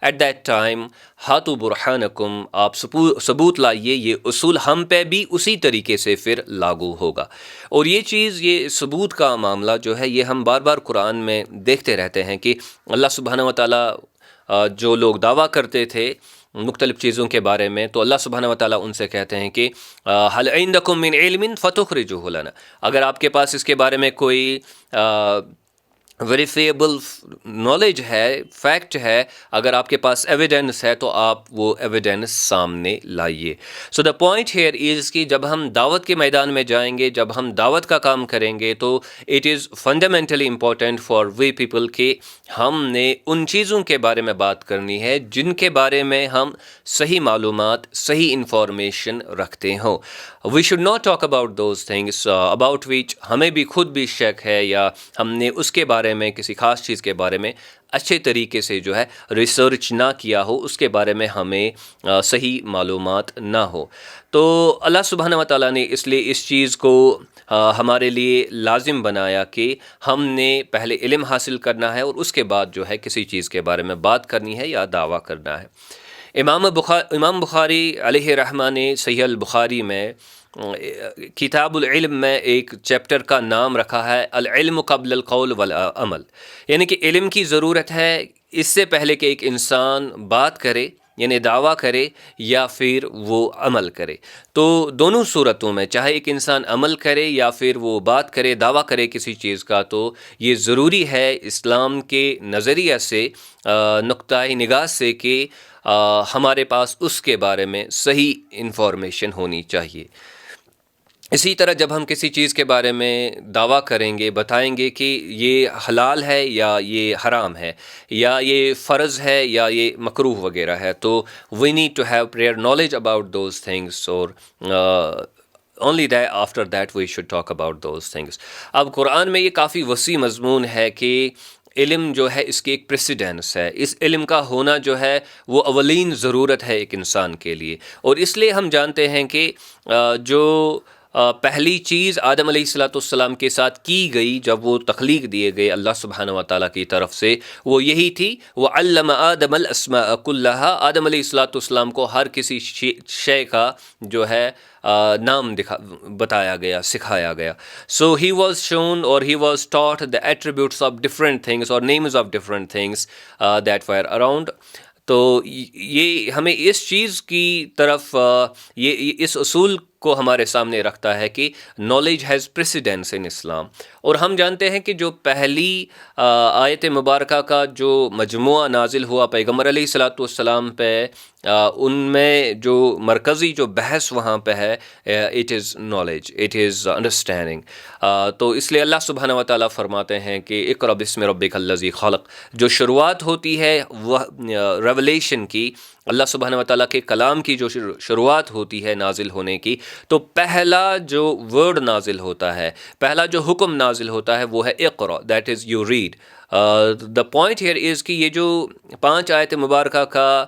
At that time ہاتھو برہانکم، آپ ثبوت لائیے، یہ اصول ہم پہ بھی اسی طریقے سے پھر لاگو ہوگا۔ اور یہ چیز، یہ ثبوت کا معاملہ جو ہے، یہ ہم بار بار قرآن میں دیکھتے رہتے ہیں کہ اللہ سبحانہ و تعالیٰ جو لوگ دعویٰ کرتے تھے مختلف چیزوں کے بارے میں، تو اللہ سبحانہ و تعالیٰ ان سے کہتے ہیں کہ هل عندکم من علم فتخرجوه لنا، اگر آپ کے پاس اس کے بارے میں کوئی ویریفیبل نالج ہے، فیکٹ ہے، اگر آپ کے پاس ایویڈنس ہے تو آپ وہ ایویڈنس سامنے لائیے۔ سو دا پوائنٹ ہیئر از کہ جب ہم دعوت کے میدان میں جائیں گے، جب ہم دعوت کا کام کریں گے، تو it is fundamentally important for we people کہ ہم نے ان چیزوں کے بارے میں بات کرنی ہے جن کے بارے میں ہم صحیح معلومات، صحیح انفارمیشن رکھتے ہوں۔ We should not talk about those things about which ہمیں بھی خود بھی شک ہے، یا ہم نے اس کے بارے میں، کسی خاص چیز کے بارے میں اچھے طریقے سے جو ہے ریسرچ نہ کیا ہو، اس کے بارے میں ہمیں صحیح معلومات نہ ہو۔ تو اللہ سبحانہ و تعالیٰ نے اس لیے اس چیز کو ہمارے لیے لازم بنایا کہ ہم نے پہلے علم حاصل کرنا ہے اور اس کے بعد جو ہے کسی چیز کے بارے میں بات کرنی ہے یا دعویٰ کرنا ہے۔ امام بخاری علیہ رحمہ نے صحیح البخاری میں کتاب العلم میں ایک چیپٹر کا نام رکھا ہے العلم قبل القول والعمل، یعنی کہ علم کی ضرورت ہے اس سے پہلے کہ ایک انسان بات کرے، یعنی دعویٰ کرے، یا پھر وہ عمل کرے۔ تو دونوں صورتوں میں، چاہے ایک انسان عمل کرے یا پھر وہ بات کرے، دعویٰ کرے کسی چیز کا، تو یہ ضروری ہے اسلام کے نظریہ سے، نقطۂ نگاہ سے، کہ ہمارے پاس اس کے بارے میں صحیح انفارمیشن ہونی چاہیے۔ اسی طرح جب ہم کسی چیز کے بارے میں دعویٰ کریں گے، بتائیں گے کہ یہ حلال ہے یا یہ حرام ہے، یا یہ فرض ہے یا یہ مکروہ وغیرہ ہے، تو we need to have prior knowledge about those things, اور only that after that we should talk about those things۔ اب قرآن میں یہ کافی وسیع مضمون ہے کہ علم جو ہے اس کی ایک پریسیڈنس ہے، اس علم کا ہونا جو ہے وہ اولین ضرورت ہے ایک انسان کے لیے، اور اس لیے ہم جانتے ہیں کہ جو پہلی چیز آدم علیہ السلام کے ساتھ کی گئی جب وہ تخلیق دیے گئے اللہ سبحانہ و تعالیٰ کی طرف سے، وہ یہی تھی، وَعَلَّمَ آدَمَ الْأَسْمَاءَ كُلَّهَا، آدم علیہ السلام کو ہر کسی شے کا جو ہے نام بتایا گیا، سکھایا گیا۔ سو ہی واز شون اور he was taught the attributes of different things or names of different things that were around۔ تو یہ ہمیں اس چیز کی طرف، یہ اس اصول کو ہمارے سامنے رکھتا ہے کہ نالج ہیز پریسیڈنس ان اسلام۔ اور ہم جانتے ہیں کہ جو پہلی آیت مبارکہ کا جو مجموعہ نازل ہوا پیغمبر علیہ السلام پہ، ان میں جو مرکزی جو بحث وہاں پہ ہے، it is knowledge, it is understanding. تو اس لیے اللہ سبحانہ و تعالیٰ فرماتے ہیں کہ اقرأ بسم ربک الذی خلق، جو شروعات ہوتی ہے وہ ریولیشن کی، اللہ سبحانہ و تعالیٰ کے کلام کی جو شروعات ہوتی ہے نازل ہونے کی، تو پہلا جو ورڈ نازل ہوتا ہے، پہلا جو حکم نازل ہوتا ہے وہ ہے اقرأ، that is you read. The point here is کہ یہ جو 5 آیت مبارکہ کا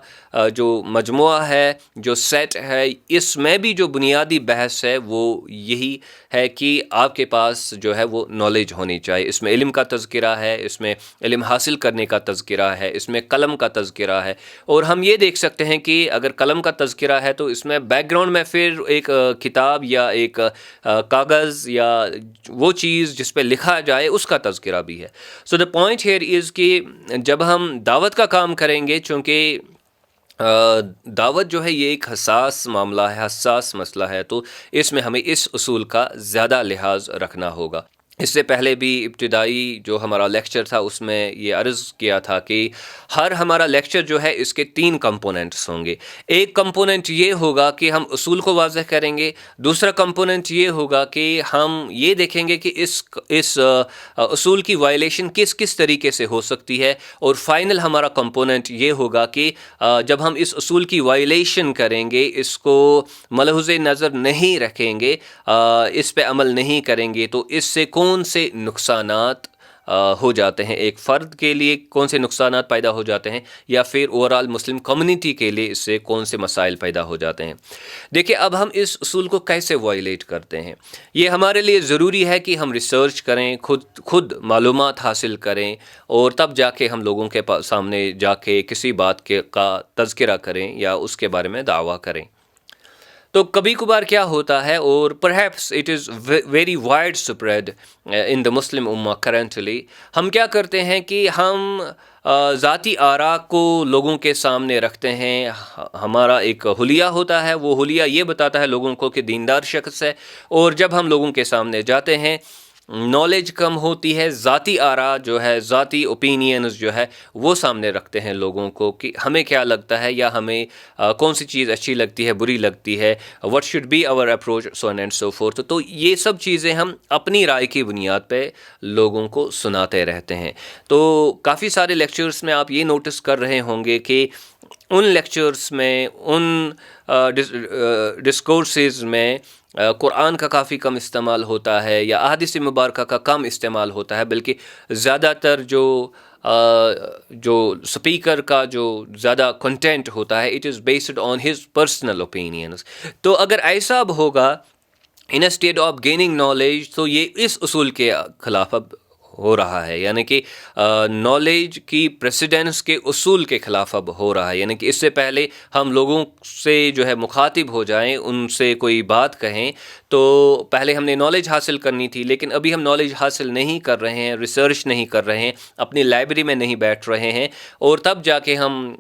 جو مجموعہ ہے، جو سیٹ ہے، اس میں بھی جو بنیادی بحث ہے وہ یہی ہے کہ آپ کے پاس جو ہے وہ نالج ہونی چاہیے۔ اس میں علم کا تذکرہ ہے، اس میں علم حاصل کرنے کا تذکرہ ہے، اس میں قلم کا تذکرہ ہے۔ اور ہم یہ دیکھ سکتے ہیں کہ اگر قلم کا تذکرہ ہے تو اس میں بیک گراؤنڈ میں پھر ایک کتاب یا ایک کاغذ یا وہ چیز جس پہ لکھا جائے اس کا تذکرہ بھی ہے۔ سو دا پوائنٹ ہیئر از کہ جب ہم دعوت کا کام کریں گے، چونکہ دعوت جو ہے یہ ایک حساس معاملہ ہے، حساس مسئلہ ہے، تو اس میں ہمیں اس اصول کا زیادہ لحاظ رکھنا ہوگا۔ اس سے پہلے بھی ابتدائی جو ہمارا لیکچر تھا اس میں یہ عرض کیا تھا کہ ہر ہمارا لیکچر جو ہے اس کے 3 کمپوننٹس ہوں گے۔ ایک کمپوننٹ یہ ہوگا کہ ہم اصول کو واضح کریں گے، دوسرا کمپوننٹ یہ ہوگا کہ ہم یہ دیکھیں گے کہ اس اصول کی وائلیشن کس کس طریقے سے ہو سکتی ہے، اور فائنل ہمارا کمپوننٹ یہ ہوگا کہ جب ہم اس اصول کی وائلیشن کریں گے، اس کو ملحوظ نظر نہیں رکھیں گے، اس پہ عمل نہیں کریں گے، تو اس سے کون سے نقصانات ہو جاتے ہیں، ایک فرد کے لیے کون سے نقصانات پیدا ہو جاتے ہیں، یا پھر اوور آل مسلم کمیونٹی کے لیے اس سے کون سے مسائل پیدا ہو جاتے ہیں۔ دیکھیں اب ہم اس اصول کو کیسے وائلیٹ کرتے ہیں۔ یہ ہمارے لیے ضروری ہے کہ ہم ریسرچ کریں، خود معلومات حاصل کریں، اور تب جا کے ہم لوگوں کے سامنے جا کے کسی بات کا تذکرہ کریں یا اس کے بارے میں دعویٰ کریں۔ تو کبھی کبھار کیا ہوتا ہے، اور perhaps it is very wide spread in the Muslim امہ کرنٹلی، ہم کیا کرتے ہیں کہ ہم ذاتی آراء کو لوگوں کے سامنے رکھتے ہیں۔ ہمارا ایک حلیہ ہوتا ہے، وہ حلیہ یہ بتاتا ہے لوگوں کو کہ دیندار شخص ہے، اور جب ہم لوگوں کے سامنے جاتے ہیں نالج کم ہوتی ہے، ذاتی آراء جو ہے، ذاتی اوپینینز جو ہے وہ سامنے رکھتے ہیں لوگوں کو کہ ہمیں کیا لگتا ہے، یا ہمیں کون سی چیز اچھی لگتی ہے، بری لگتی ہے، what should be our approach so on and so forth۔ تو یہ سب چیزیں ہم اپنی رائے کی بنیاد پہ لوگوں کو سناتے رہتے ہیں۔ تو کافی سارے لیکچرز میں آپ یہ نوٹس کر رہے ہوں گے کہ ان لیکچرز میں، ان ڈسکورسز میں قرآن کا کافی کم استعمال ہوتا ہے، یا احادیث مبارکہ کا کم استعمال ہوتا ہے، بلکہ زیادہ تر جو سپیکر کا جو زیادہ کنٹینٹ ہوتا ہے it is based on his personal opinions. تو اگر ایسا اب ہوگا ان اسٹیڈ آف گیننگ نالج، تو یہ اس اصول کے خلاف اب ہو رہا ہے، یعنی کہ نالج کی پریسیڈنس کے اصول کے خلاف اب ہو رہا ہے۔ یعنی کہ اس سے پہلے ہم لوگوں سے جو ہے مخاطب ہو جائیں، ان سے کوئی بات کہیں، تو پہلے ہم نے نالج حاصل کرنی تھی، لیکن ابھی ہم نالج حاصل نہیں کر رہے ہیں، ریسرچ نہیں کر رہے ہیں، اپنی لائبریری میں نہیں بیٹھ رہے ہیں، اور تب جا کے ہم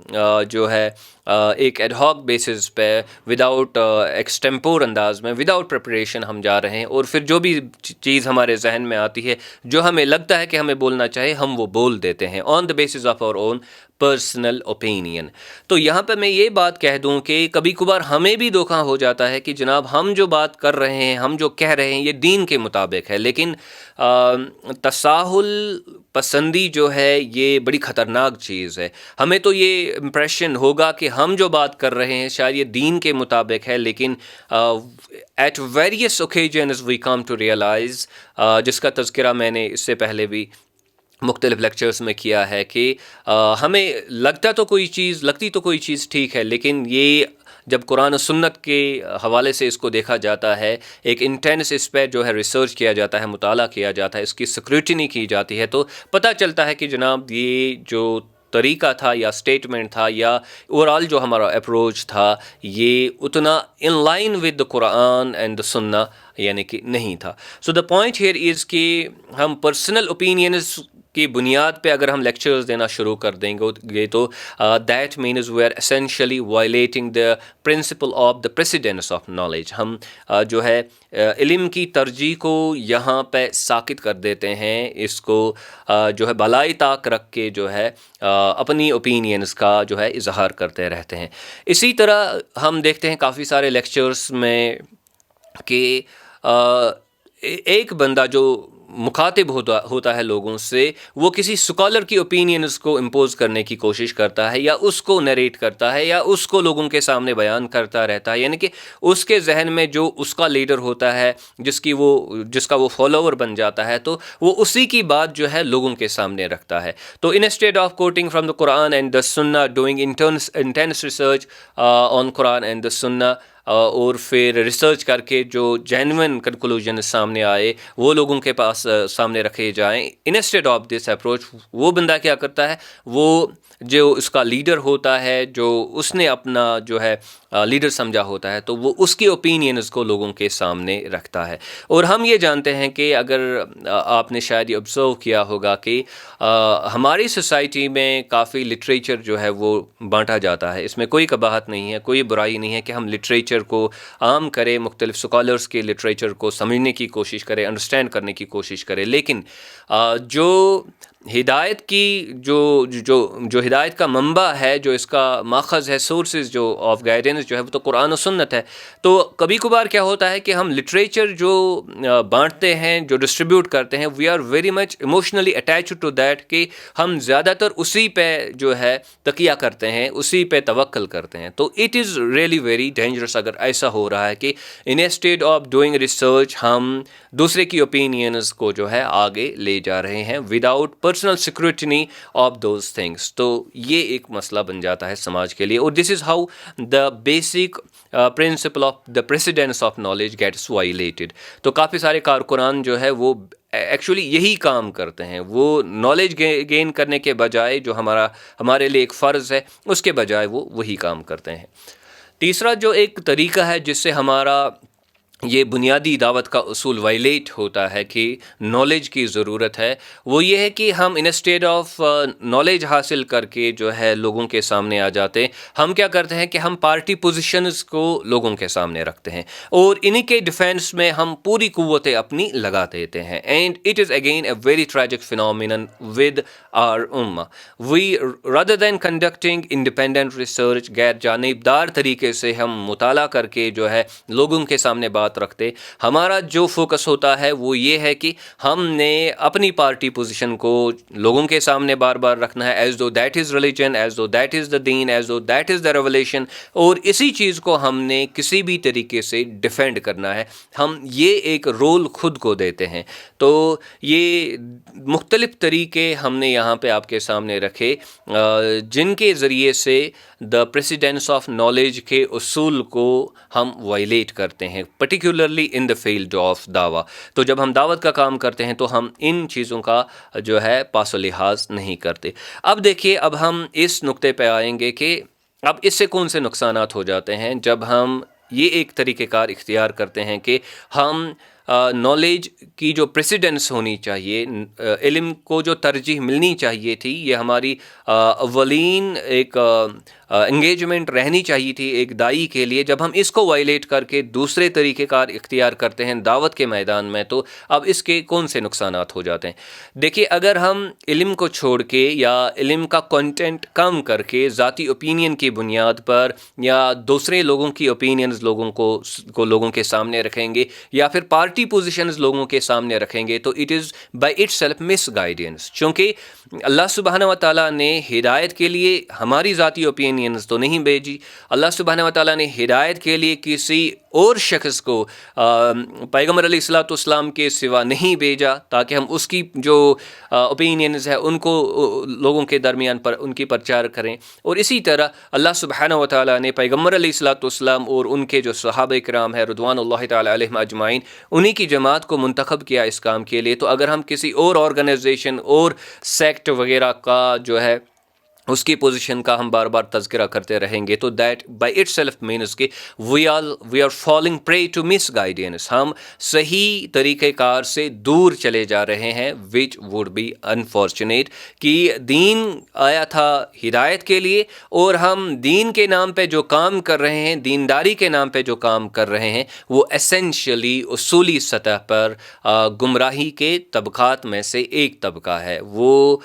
جو ہے ایک ایڈ ہاک بیسس پہ وداؤٹ ایکسٹیمپور انداز میں، وداؤٹ پریپریشن ہم جا رہے ہیں، اور پھر جو بھی چیز ہمارے ذہن میں آتی ہے، جو ہمیں لگتا ہے کہ ہمیں بولنا چاہیے، ہم وہ بول دیتے ہیں on the basis of our own personal opinion. تو یہاں پہ میں یہ بات کہہ دوں کہ کبھی کبھار ہمیں بھی دھوکہ ہو جاتا ہے کہ جناب ہم جو بات کر رہے ہیں، ہم جو کہہ رہے ہیں یہ دین کے مطابق ہے، لیکن تساہل پسندی جو ہے یہ بڑی خطرناک چیز ہے۔ ہمیں تو یہ امپریشن ہوگا کہ ہم جو بات کر رہے ہیں شاید یہ دین کے مطابق ہے، لیکن at various occasions we come to realise, جس کا تذکرہ میں نے اس سے پہلے بھی مختلف لیکچرز میں کیا ہے، کہ ہمیں لگتی تو کوئی چیز ٹھیک ہے، لیکن یہ جب قرآن و سنت کے حوالے سے اس کو دیکھا جاتا ہے، ایک انٹینس اس پہ جو ہے ریسرچ کیا جاتا ہے، مطالعہ کیا جاتا ہے، اس کی اسکروٹنی کی جاتی ہے، تو پتہ چلتا ہے کہ جناب یہ جو طریقہ تھا یا اسٹیٹمنٹ تھا یا اوور آل جو ہمارا اپروچ تھا، یہ اتنا in line with the Quran and the سنہ یعنی کہ نہیں تھا۔ سو دا پوائنٹ ہیئر از کہ ہم پرسنل اوپینینز کی بنیاد پہ اگر ہم لیکچرز دینا شروع کر دیں گے تو that means we are essentially violating the principle of the precedence of knowledge. ہم جو ہے علم کی ترجیح کو یہاں پہ ساکت کر دیتے ہیں، اس کو جو ہے بالائے طاق رکھ کے جو ہے اپنی اوپینینز کا جو ہے اظہار کرتے رہتے ہیں۔ اسی طرح ہم دیکھتے ہیں کافی سارے لیکچرز میں کہ ایک بندہ جو مخاطب ہوتا ہے لوگوں سے، وہ کسی سکالر کی اوپینینز کو امپوز کرنے کی کوشش کرتا ہے، یا اس کو نریٹ کرتا ہے، یا اس کو لوگوں کے سامنے بیان کرتا رہتا ہے، یعنی کہ اس کے ذہن میں جو اس کا لیڈر ہوتا ہے، جس کا وہ فالوور بن جاتا ہے، تو وہ اسی کی بات جو ہے لوگوں کے سامنے رکھتا ہے۔ تو instead of quoting from the Quran and the سنہ، ڈوئنگ انٹینس ریسرچ آن قرآن اینڈ دا سنہ، اور پھر ریسرچ کر کے جو جینوئن کنکلوژن سامنے آئے وہ لوگوں کے پاس سامنے رکھے جائیں، انسٹیڈ آف دس اپروچ وہ بندہ کیا کرتا ہے، وہ جو اس کا لیڈر ہوتا ہے، جو اس نے اپنا جو ہے لیڈر سمجھا ہوتا ہے، تو وہ اس کی اوپینینز کو لوگوں کے سامنے رکھتا ہے۔ اور ہم یہ جانتے ہیں کہ اگر آپ نے شاید یہ آبزرو کیا ہوگا کہ ہماری سوسائٹی میں کافی لٹریچر جو ہے وہ بانٹا جاتا ہے، اس میں کوئی قباحت نہیں ہے، کوئی برائی نہیں ہے کہ ہم لٹریچر کو عام کریں، مختلف سکالرز کے لٹریچر کو سمجھنے کی کوشش کریں، انڈرسٹینڈ کرنے کی کوشش کریں، لیکن جو ہدایت کی جو ہدایت کا منبع ہے، جو اس کا ماخذ ہے، سورسز جو آف گائیڈنس جو ہے وہ تو قرآن و سنت ہے۔ تو کبھی کبھار کیا ہوتا ہے کہ ہم لٹریچر جو بانٹتے ہیں، جو ڈسٹریبیوٹ کرتے ہیں، we are very much emotionally attached to that, کہ ہم زیادہ تر اسی پہ جو ہے تکیہ کرتے ہیں، اسی پہ توکل کرتے ہیں۔ تو it is really very dangerous اگر ایسا ہو رہا ہے کہ انسٹیڈ آف ڈوئنگ ریسرچ ہم دوسرے کی اوپینینز کو جو ہے آگے لے جا رہے ہیں without personal سیکورٹنی of those things. تو یہ ایک مسئلہ بن جاتا ہے سماج کے لیے، اور this is how the basic principle of the precedence of knowledge gets violated. تو کافی سارے کارکنان جو ہے وہ ایکچولی یہی کام کرتے ہیں، وہ نالج گین کرنے کے بجائے جو ہمارے لیے ایک فرض ہے، اس کے بجائے وہ وہی کام کرتے ہیں۔ تیسرا جو ایک طریقہ ہے جس سے ہمارا یہ بنیادی دعوت کا اصول وائلیٹ ہوتا ہے کہ نالج کی ضرورت ہے، وہ یہ ہے کہ ہم انسٹیڈ آف نالج حاصل کر کے جو ہے لوگوں کے سامنے آ جاتے ہیں، ہم کیا کرتے ہیں کہ ہم پارٹی پوزیشنز کو لوگوں کے سامنے رکھتے ہیں، اور انہی کے ڈیفینس میں ہم پوری قوتیں اپنی لگا دیتے ہیں۔ And it is again a very tragic phenomenon with our امہ۔ We rather than conducting independent research, غیر جانبدار طریقے سے ہم مطالعہ کر کے جو ہے لوگوں کے سامنے بات رکھتے، ہمارا جو فوکس ہوتا ہے وہ یہ ہے کہ ہم نے اپنی پارٹی پوزیشن کو لوگوں کے سامنے بار بار رکھنا ہے، as though that is religion, as though that is the deen, as though that is the revelation, اور اسی چیز کو ہم نے کسی بھی طریقے سے ڈیفینڈ کرنا ہے۔ ہم یہ ایک رول خود کو دیتے ہیں۔ تو یہ مختلف طریقے ہم نے یہاں پہ آپ کے سامنے رکھے جن کے ذریعے سے دا پریسیڈنس آف نالج کے اصول کو ہم وائلیٹ کرتے ہیں، particularly in the field of دعویٰ۔ تو جب ہم دعوت کا کام کرتے ہیں تو ہم ان چیزوں کا جو ہے پاس و لحاظ نہیں کرتے۔ اب دیکھیے، اب ہم اس نقطے پہ آئیں گے کہ اب اس سے کون سے نقصانات ہو جاتے ہیں جب ہم یہ ایک طریقہ کار اختیار کرتے ہیں کہ ہم نالج کی جو پریسیڈنس ہونی چاہیے، علم کو جو ترجیح ملنی چاہیے تھی، یہ ہماری اولین ایک انگیجمنٹ رہنی چاہیے تھی ایک دائی کے لیے، جب ہم اس کو وائلیٹ کر کے دوسرے طریقہ کار اختیار کرتے ہیں دعوت کے میدان میں، تو اب اس کے کون سے نقصانات ہو جاتے ہیں؟ دیکھیے، اگر ہم علم کو چھوڑ کے یا علم کا کنٹینٹ کم کر کے ذاتی اوپینین کی بنیاد پر یا دوسرے لوگوں کی اوپینینز لوگوں کے سامنے رکھیں گے، یا پھر پارٹی پوزیشنز لوگوں کے سامنے رکھیں گے، تو it is by it self miss guidance, چونکہ اللہ سبحانہ و تعالیٰ نے ہدایت کے لیے ہماری ذاتی اوپینینز تو نہیں بھیجی، اللہ سبحانہ و تعالیٰ نے ہدایت کے لیے کسی اور شخص کو پیغمبر علیہ الصلوۃ والسلام کے سوا نہیں بھیجا تاکہ ہم اس کی جو اوپینینز ہے ان کو لوگوں کے درمیان پر ان کی پرچار کریں، اور اسی طرح اللہ سبحانہ و تعالیٰ نے پیغمبر علیہ الصلوۃ والسلام اور ان کے جو صحابہ کرام ہیں رضوان اللہ تعالی علیہم اجمعین، انہی کی جماعت کو منتخب کیا اس کام کے لیے۔ تو اگر ہم کسی اور آرگنائزیشن اور سیکٹ وغیرہ کا جو ہے اس کی پوزیشن کا ہم بار بار تذکرہ کرتے رہیں گے، تو that by itself means کہ we are falling prey to misguidance, ہم صحیح طریقہ کار سے دور چلے جا رہے ہیں، وچ وڈ بی انفارچونیٹ، کہ دین آیا تھا ہدایت کے لیے، اور ہم دین کے نام پہ جو کام کر رہے ہیں، دینداری کے نام پہ جو کام کر رہے ہیں، وہ اسینشلی اصولی سطح پر گمراہی کے طبقات میں سے ایک طبقہ ہے، وہ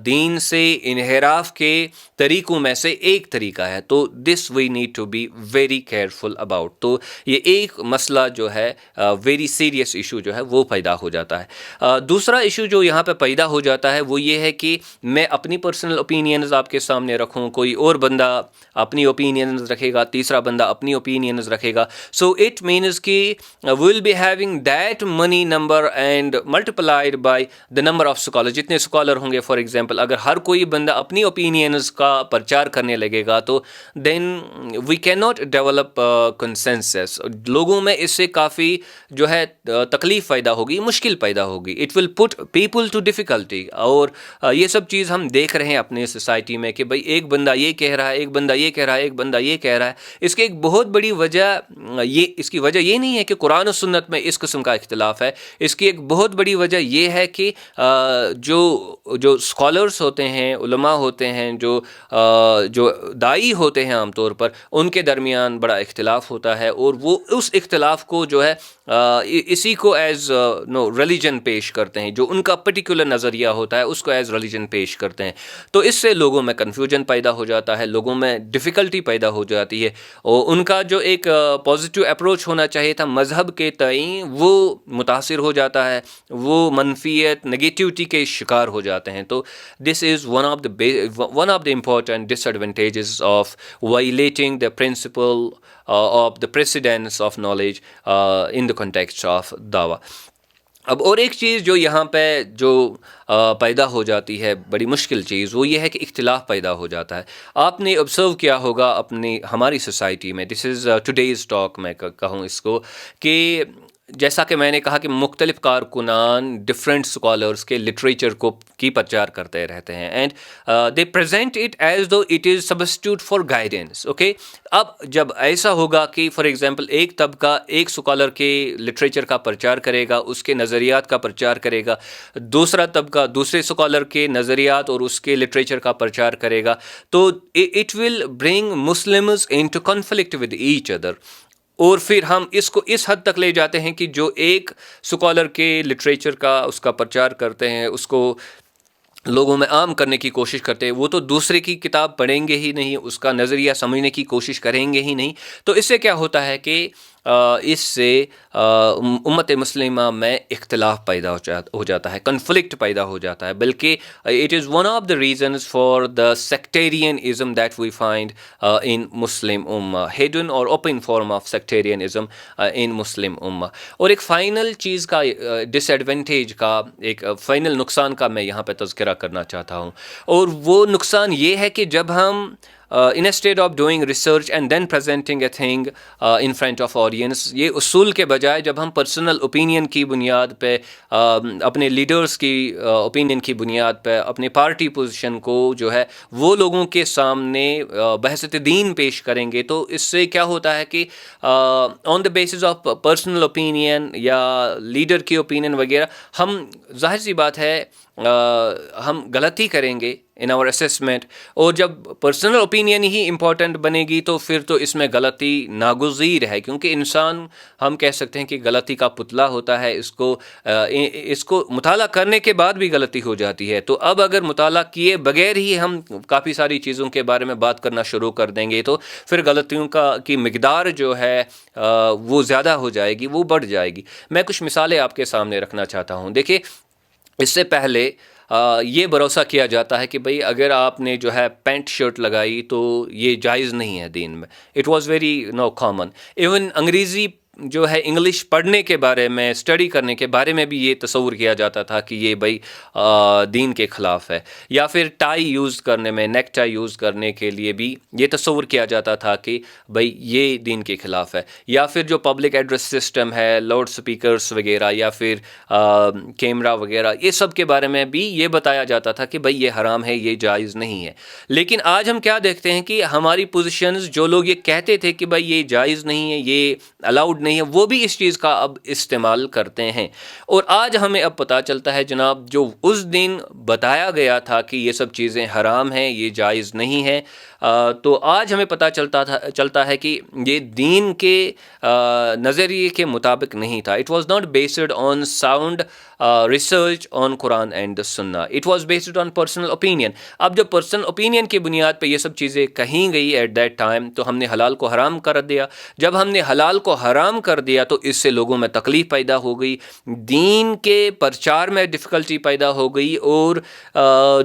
دین سے انحراف کے طریقوں میں سے ایک طریقہ ہے۔ تو this we need to be very careful about. تو یہ ایک مسئلہ جو ہے ویری سیریس ایشو جو ہے وہ پیدا ہو جاتا ہے۔ دوسرا ایشو جو یہاں پہ پیدا ہو جاتا ہے وہ یہ ہے کہ میں اپنی پرسنل اوپینینز آپ کے سامنے رکھوں، کوئی اور بندہ اپنی اوپینینز رکھے گا، تیسرا بندہ اپنی اوپینینز رکھے گا، سو اٹ مینز کہ will be having that money number and multiplied by the number of scholar, جتنے اسکالر ہوں گے فار ایگزامپل، اگر ہر کوئی بندہ اپنی اوپینینز کا پرچار کرنے لگے گا تو then we can not develop consensus, لوگوں میں اس سے کافی جو ہے تکلیف پیدا ہوگی، مشکل پیدا ہوگی، it will put people to difficulty. اور یہ سب چیز ہم دیکھ رہے ہیں اپنے سوسائٹی میں کہ بھئی ایک بندہ یہ کہہ رہا ہے، ایک بندہ یہ کہہ رہا ہے، ایک بندہ یہ کہہ رہا ہے۔ اس کی ایک بہت بڑی وجہ یہ نہیں ہے کہ قرآن و سنت میں اس قسم کا اختلاف ہے، اس کی ایک بہت بڑی وجہ یہ ہے کہ جو اسکالرس ہوتے ہیں، علماء ہوتے ہیں، جو دائی ہوتے ہیں عام طور پر، ان کے درمیان بڑا اختلاف ہوتا ہے، اور وہ اس اختلاف کو جو ہے اسی کو ایز ریلیجن پیش کرتے ہیں، جو ان کا پرٹیکولر نظریہ ہوتا ہے اس کو ایز ریلیجن پیش کرتے ہیں. تو اس سے لوگوں میں کنفیوژن پیدا ہو جاتا ہے، لوگوں میں ڈیفیکلٹی پیدا ہو جاتی ہے، اور ان کا جو ایک پازیٹیو اپروچ ہونا چاہیے تھا مذہب کے تئیں وہ متاثر ہو جاتا ہے، وہ منفیت نگیٹیوٹی کے شکار ہو جاتے ہیں. تو this is one of the important disadvantages of violating the principle of the precedence of knowledge in the context of دعویٰ. اب اور ایک چیز جو یہاں پہ جو پیدا ہو جاتی ہے بڑی مشکل چیز، وہ یہ ہے کہ اختلاف پیدا ہو جاتا ہے. آپ نے آبزرو کیا ہوگا ہماری سوسائٹی میں، دس از ٹوڈیز ٹاک میں کہوں اس کو، کہ جیسا کہ میں نے کہا کہ مختلف کارکنان ڈفرینٹ اسکالرس کے لٹریچر کی پرچار کرتے رہتے ہیں، and they present it as though it is substitute for guidance. Okay, اب جب ایسا ہوگا کہ فار ایگزامپل ایک طبقہ ایک اسکالر کے لٹریچر کا پرچار کرے گا، اس کے نظریات کا پرچار کرے گا، دوسرا طبقہ دوسرے اسکالر کے نظریات اور اس کے لٹریچر کا پرچار کرے گا، تو it will bring Muslims into conflict with each other. اور پھر ہم اس کو اس حد تک لے جاتے ہیں کہ جو ایک اسکالر کے لٹریچر کا اس کا پرچار کرتے ہیں، اس کو لوگوں میں عام کرنے کی کوشش کرتے ہیں، وہ تو دوسرے کی کتاب پڑھیں گے ہی نہیں، اس کا نظریہ سمجھنے کی کوشش کریں گے ہی نہیں. تو اس سے کیا ہوتا ہے کہ اس سے امت مسلمہ میں اختلاف پیدا ہو جاتا ہے، کنفلکٹ پیدا ہو جاتا ہے، بلکہ it is one of the reasons for the sectarianism that we find in Muslim امہ، hidden or open form of sectarianism in Muslim امہ. اور ایک فائنل چیز کا ڈس ایڈوانٹیج کا، ایک فائنل نقصان کا میں یہاں پہ تذکرہ کرنا چاہتا ہوں، اور وہ نقصان یہ ہے کہ جب ہم instead of doing research and then presenting a thing in front of audience، یہ اصول کے بجائے جب ہم پرسنل اوپینین کی بنیاد پہ، اپنے لیڈرز کی اوپینین کی بنیاد پہ، اپنی پارٹی پوزیشن کو جو ہے وہ لوگوں کے سامنے بحثت دین پیش کریں گے، تو اس سے کیا ہوتا ہے کہ on the basis of personal opinion یا لیڈر کی اوپینین وغیرہ، ہم ظاہر سی بات ہے ہم غلطی کریں گے ان آور اسیسمنٹ. اور جب پرسنل اوپینین ہی امپورٹنٹ بنے گی تو پھر تو اس میں غلطی ناگزیر ہے، کیونکہ انسان ہم کہہ سکتے ہیں کہ غلطی کا پتلا ہوتا ہے، اس کو مطالعہ کرنے کے بعد بھی غلطی ہو جاتی ہے. تو اب اگر مطالعہ کیے بغیر ہی ہم کافی ساری چیزوں کے بارے میں بات کرنا شروع کر دیں گے تو پھر غلطیوں کی مقدار جو ہے وہ زیادہ ہو جائے گی، وہ بڑھ جائے گی. میں کچھ مثالیں آپ کے سامنے رکھنا چاہتا ہوں. دیکھیے، اس سے پہلے یہ بھروسہ کیا جاتا ہے کہ بھئی اگر آپ نے جو ہے پینٹ شرٹ لگائی تو یہ جائز نہیں ہے دین میں. It was very common. Even انگریزی جو ہے انگلش پڑھنے کے بارے میں، اسٹڈی کرنے کے بارے میں بھی یہ تصور کیا جاتا تھا کہ یہ بھئی دین کے خلاف ہے. یا پھر ٹائی یوز کرنے میں، نیک ٹائی یوز کرنے کے لیے بھی یہ تصور کیا جاتا تھا کہ بھئی یہ دین کے خلاف ہے. یا پھر جو پبلک ایڈریس سسٹم ہے، لاؤڈ سپیکرز وغیرہ یا پھر کیمرہ وغیرہ، یہ سب کے بارے میں بھی یہ بتایا جاتا تھا کہ بھئی یہ حرام ہے، یہ جائز نہیں ہے. لیکن آج ہم کیا دیکھتے ہیں کہ ہماری پوزیشنز، جو لوگ یہ کہتے تھے کہ بھئی یہ جائز نہیں ہے، یہ الاؤڈ نہیں ہے، وہ بھی اس چیز کا اب استعمال کرتے ہیں. اور آج ہمیں اب پتہ چلتا ہے جناب، جو اس دن بتایا گیا تھا کہ یہ سب چیزیں حرام ہیں، یہ جائز نہیں ہے، تو آج ہمیں پتہ چلتا ہے کہ یہ دین کے نظریے کے مطابق نہیں تھا. It was not based on sound research on قرآن اینڈ سنہ، it was based on personal opinion. اب جب پرسنل اوپینین کی بنیاد پہ یہ سب چیزیں کہیں گئی ایٹ دیٹ ٹائم، تو ہم نے حلال کو حرام کر دیا. جب ہم نے حلال کو حرام کر دیا تو اس سے لوگوں میں تکلیف پیدا ہو گئی، دین کے پرچار میں ڈفیکلٹی پیدا ہو گئی، اور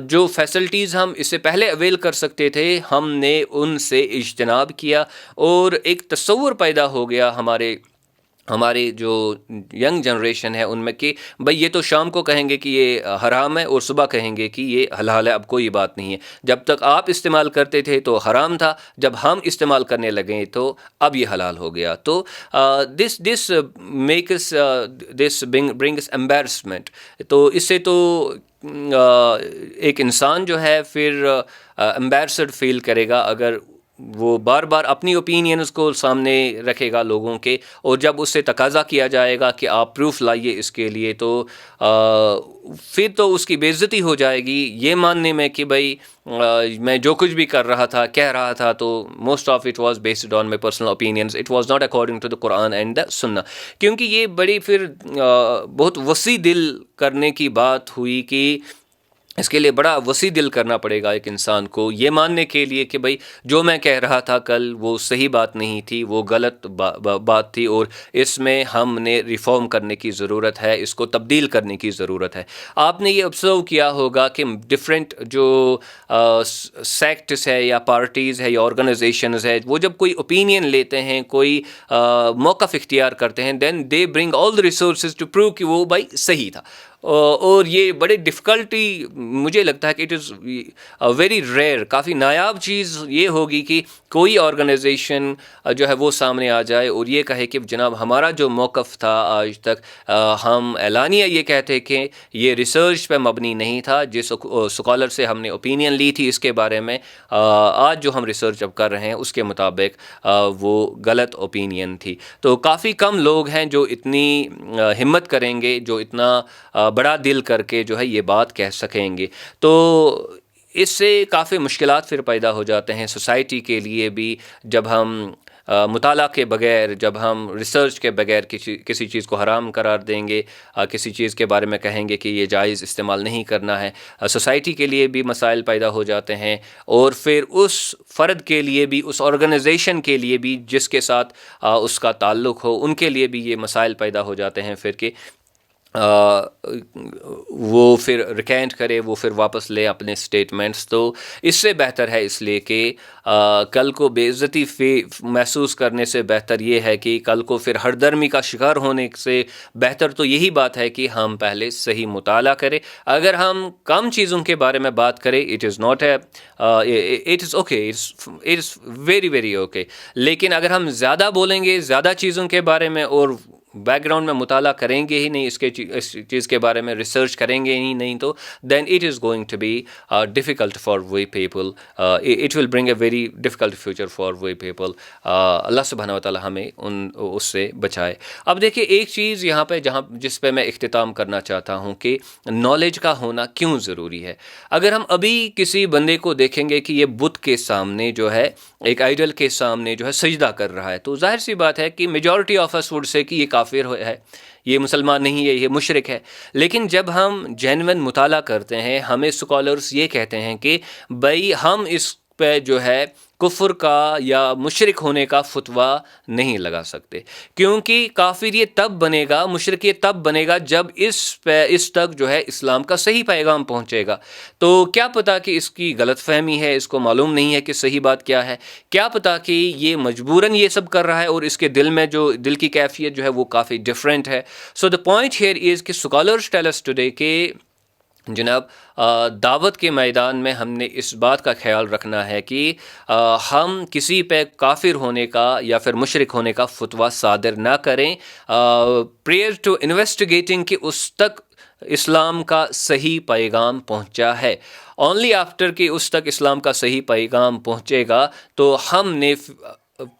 جو فیسلٹیز ہم اس سے پہلے اویل کر سکتے تھے ہم نے ان سے اجتناب کیا. اور ایک تصور پیدا ہو گیا ہمارے جو ینگ جنریشن ہے ان میں کہ بھئی یہ تو شام کو کہیں گے کہ یہ حرام ہے اور صبح کہیں گے کہ یہ حلال ہے، اب کوئی بات نہیں ہے. جب تک آپ استعمال کرتے تھے تو حرام تھا، جب ہم استعمال کرنے لگے تو اب یہ حلال ہو گیا. تو this makes this brings embarrassment. تو اس سے تو ایک انسان جو ہے پھر امبیرسڈ فیل کرے گا اگر وہ بار بار اپنی اوپینینز کو سامنے رکھے گا لوگوں کے، اور جب اس سے تقاضا کیا جائے گا کہ آپ پروف لائیے اس کے لیے، تو پھر تو اس کی بے عزتی ہو جائے گی یہ ماننے میں کہ بھائی میں جو کچھ بھی کر رہا تھا کہہ رہا تھا تو most of it was based on my personal opinions, it was not according to the Quran and the Sunnah. کیونکہ یہ بڑی پھر بہت وسیع دل کرنے کی بات ہوئی کہ اس کے لیے بڑا وسیع دل کرنا پڑے گا ایک انسان کو یہ ماننے کے لیے کہ بھائی جو میں کہہ رہا تھا کل وہ صحیح بات نہیں تھی، وہ غلط بات تھی، اور اس میں ہم نے ریفارم کرنے کی ضرورت ہے، اس کو تبدیل کرنے کی ضرورت ہے. آپ نے یہ آبزرو کیا ہوگا کہ ڈفرینٹ جو سیکٹس ہے یا پارٹیز ہے یا آرگنائزیشنز ہے، وہ جب کوئی اوپینین لیتے ہیں، کوئی موقف اختیار کرتے ہیں، دین دے برنگ آل دی ریسورسز ٹو پروو کہ وہ بھائی صحیح تھا. اور یہ بڑے ڈفیکلٹی مجھے لگتا ہے کہ اٹ از ویری ریئر، کافی نایاب چیز یہ ہوگی کہ کوئی آرگنائزیشن جو ہے وہ سامنے آ جائے اور یہ کہے کہ جناب ہمارا جو موقف تھا آج تک، ہم اعلانیہ یہ کہتے کہ یہ ریسرچ پہ مبنی نہیں تھا، جس اسکالر سے ہم نے اوپینین لی تھی اس کے بارے میں، آج جو ہم ریسرچ اب کر رہے ہیں اس کے مطابق وہ غلط اوپینین تھی. تو کافی کم لوگ ہیں جو اتنی ہمت کریں گے، جو اتنا بڑا دل کر کے جو ہے یہ بات کہہ سکیں گے. تو اس سے کافی مشکلات پھر پیدا ہو جاتے ہیں سوسائٹی کے لیے بھی، جب ہم مطالعہ کے بغیر، جب ہم ریسرچ کے بغیر کسی چیز کو حرام قرار دیں گے، کسی چیز کے بارے میں کہیں گے کہ یہ جائز استعمال نہیں کرنا ہے، سوسائٹی کے لیے بھی مسائل پیدا ہو جاتے ہیں، اور پھر اس فرد کے لیے بھی، اس آرگنائزیشن کے لیے بھی جس کے ساتھ اس کا تعلق ہو، ان کے لیے بھی یہ مسائل پیدا ہو جاتے ہیں پھر کہ وہ پھر ریکینٹ کرے، وہ پھر واپس لے اپنے سٹیٹمنٹس. تو اس سے بہتر ہے اس لیے کہ کل کو بے عزتی محسوس کرنے سے بہتر یہ ہے کہ کل کو پھر ہر درمی کا شکار ہونے سے بہتر تو یہی بات ہے کہ ہم پہلے صحیح مطالعہ کریں. اگر ہم کم چیزوں کے بارے میں بات کریں، it is not it is okay, it is very very okay. لیکن اگر ہم زیادہ بولیں گے زیادہ چیزوں کے بارے میں اور بیک گراؤنڈ میں مطالعہ کریں گے ہی نہیں، اس چیز کے بارے میں ریسرچ کریں گے ہی نہیں، تو then it is going to be difficult for we people, it will bring a very difficult future for we people. اللہ سبحانہ و تعالیٰ ہمیں اس سے بچائے. اب دیکھیے ایک چیز یہاں پہ جس پہ میں اختتام کرنا چاہتا ہوں کہ نالج کا ہونا کیوں ضروری ہے. اگر ہم ابھی کسی بندے کو دیکھیں گے کہ یہ بت کے سامنے جو ہے، ایک آئیڈل کے سامنے جو ہے سجدہ کر رہا ہے، تو ظاہر سی بات ہے کہ majority of us would say کہ یہ کافر ہے، یہ مسلمان نہیں ہے، یہ مشرک ہے. لیکن جب ہم جینون مطالعہ کرتے ہیں، ہمیں اسکالرس یہ کہتے ہیں کہ بھائی ہم اس پہ جو ہے کفر کا یا مشرک ہونے کا فتویٰ نہیں لگا سکتے، کیونکہ کافر یہ تب بنے گا، مشرک یہ تب بنے گا جب اس تک جو ہے اسلام کا صحیح پیغام پہنچے گا. تو کیا پتا کہ اس کی غلط فہمی ہے، اس کو معلوم نہیں ہے کہ صحیح بات کیا ہے، کیا پتا کہ یہ مجبوراً یہ سب کر رہا ہے اور اس کے دل میں جو دل کی کیفیت جو ہے وہ کافی ڈفرینٹ ہے. سو دا پوائنٹ ہیئر از کہ اسکالرس ٹیل اس ٹوڈے کہ جناب دعوت کے میدان میں ہم نے اس بات کا خیال رکھنا ہے کہ ہم کسی پہ کافر ہونے کا یا پھر مشرک ہونے کا فتویٰ صادر نہ کریں پریئر ٹو انویسٹیگیٹنگ کہ اس تک اسلام کا صحیح پیغام پہنچا ہے. اونلی آفٹر کہ اس تک اسلام کا صحیح پیغام پہنچے گا تو ہم نے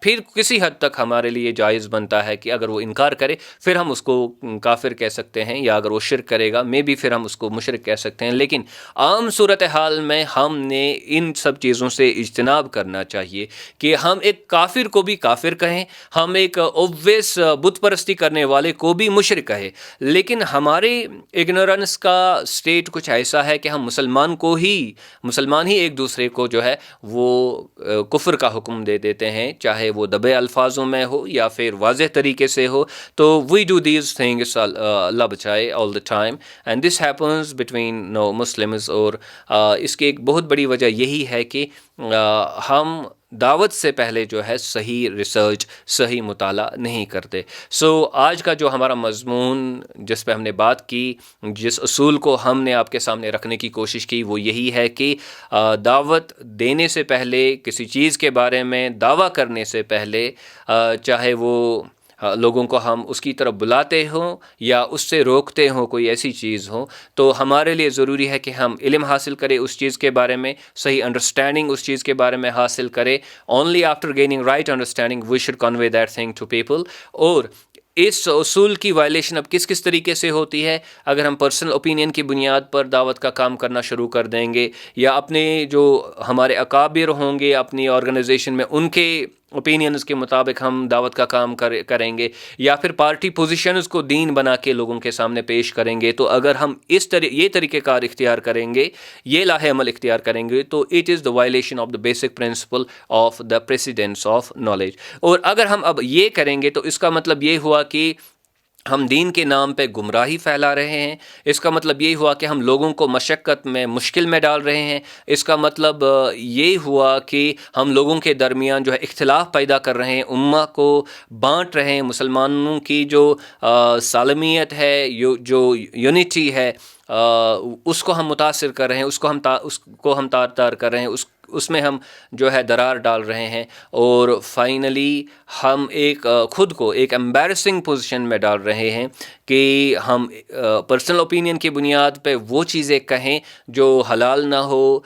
پھر کسی حد تک ہمارے لیے جائز بنتا ہے کہ اگر وہ انکار کرے پھر ہم اس کو کافر کہہ سکتے ہیں، یا اگر وہ شرک کرے گا بھی پھر ہم اس کو مشرک کہہ سکتے ہیں. لیکن عام صورتحال میں ہم نے ان سب چیزوں سے اجتناب کرنا چاہیے کہ ہم ایک کافر کو بھی کافر کہیں، ہم ایک اوبویس بت پرستی کرنے والے کو بھی مشرک کہیں. لیکن ہمارے اگنورنس کا سٹیٹ کچھ ایسا ہے کہ ہم مسلمان ہی ایک دوسرے کو جو ہے وہ کفر کا حکم دے دیتے ہیں، چاہے وہ دبے الفاظوں میں ہو یا پھر واضح طریقے سے ہو. تو وی ڈو دیز تھنگس، اللہ بچائے، all the time, and this happens between no Muslims. اور اس کی ایک بہت بڑی وجہ یہی ہے کہ ہم دعوت سے پہلے جو ہے صحیح ریسرچ، صحیح مطالعہ نہیں کرتے. سو آج کا جو ہمارا مضمون جس پہ ہم نے بات کی، جس اصول کو ہم نے آپ کے سامنے رکھنے کی کوشش کی، وہ یہی ہے کہ دعوت دینے سے پہلے، کسی چیز کے بارے میں دعویٰ کرنے سے پہلے، چاہے وہ لوگوں کو ہم اس کی طرف بلاتے ہوں یا اس سے روکتے ہوں کوئی ایسی چیز ہو، تو ہمارے لیے ضروری ہے کہ ہم علم حاصل کریں اس چیز کے بارے میں، صحیح انڈرسٹینڈنگ اس چیز کے بارے میں حاصل کریں. Only after gaining right understanding we should convey that thing to people. اور اس اصول کی وائلیشن اب کس کس طریقے سے ہوتی ہے؟ اگر ہم پرسنل اوپینین کی بنیاد پر دعوت کا کام کرنا شروع کر دیں گے، یا اپنے جو ہمارے اکابر ہوں گے اپنی آرگنائزیشن میں ان کے اوپینینز کے مطابق ہم دعوت کا کام کریں گے، یا پھر پارٹی پوزیشنز کو دین بنا کے لوگوں کے سامنے پیش کریں گے، تو اگر ہم یہ طریقہ کار اختیار کریں گے، یہ لاہ عمل اختیار کریں گے، تو it is the violation of the basic principle of the precedence of knowledge. اور اگر ہم اب یہ کریں گے تو اس کا مطلب یہ ہوا کہ ہم دین کے نام پہ گمراہی پھیلا رہے ہیں. اس کا مطلب یہ ہوا کہ ہم لوگوں کو مشقت میں، مشکل میں ڈال رہے ہیں. اس کا مطلب یہ ہوا کہ ہم لوگوں کے درمیان جو ہے اختلاف پیدا کر رہے ہیں، امہ کو بانٹ رہے ہیں. مسلمانوں کی جو سالمیت ہے، جو یونٹی ہے، اس کو ہم متاثر کر رہے ہیں، اس کو ہم تار تار کر رہے ہیں، اس میں ہم جو ہے درار ڈال رہے ہیں. اور فائنلی ہم خود کو ایک امبیرسنگ پوزیشن میں ڈال رہے ہیں کہ ہم پرسنل اوپینین کی بنیاد پہ وہ چیزیں کہیں جو حلال نہ ہو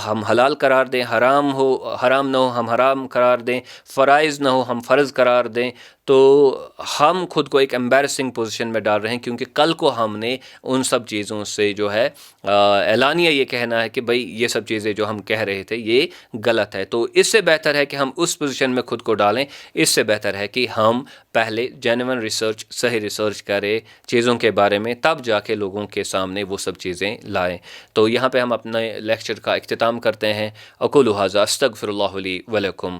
ہم حلال قرار دیں، حرام نہ ہو ہم حرام قرار دیں، فرائض نہ ہو ہم فرض قرار دیں. تو ہم خود کو ایک امبیرسنگ پوزیشن میں ڈال رہے ہیں، کیونکہ کل کو ہم نے ان سب چیزوں سے جو ہے اعلانیہ یہ کہنا ہے کہ بھئی یہ سب چیزیں جو ہم کہہ رہے تھے یہ غلط ہے. تو اس سے بہتر ہے کہ ہم اس پوزیشن میں خود کو ڈالیں. اس سے بہتر ہے کہ ہم پہلے جینوئن ریسرچ، صحیح ریسرچ کریں چیزوں کے بارے میں، تب جا کے لوگوں کے سامنے وہ سب چیزیں لائیں. تو یہاں پہ ہم اپنے لیکچر کا اختتام کرتے ہیں. اقول ھذا استغفر اللہ لی ولکم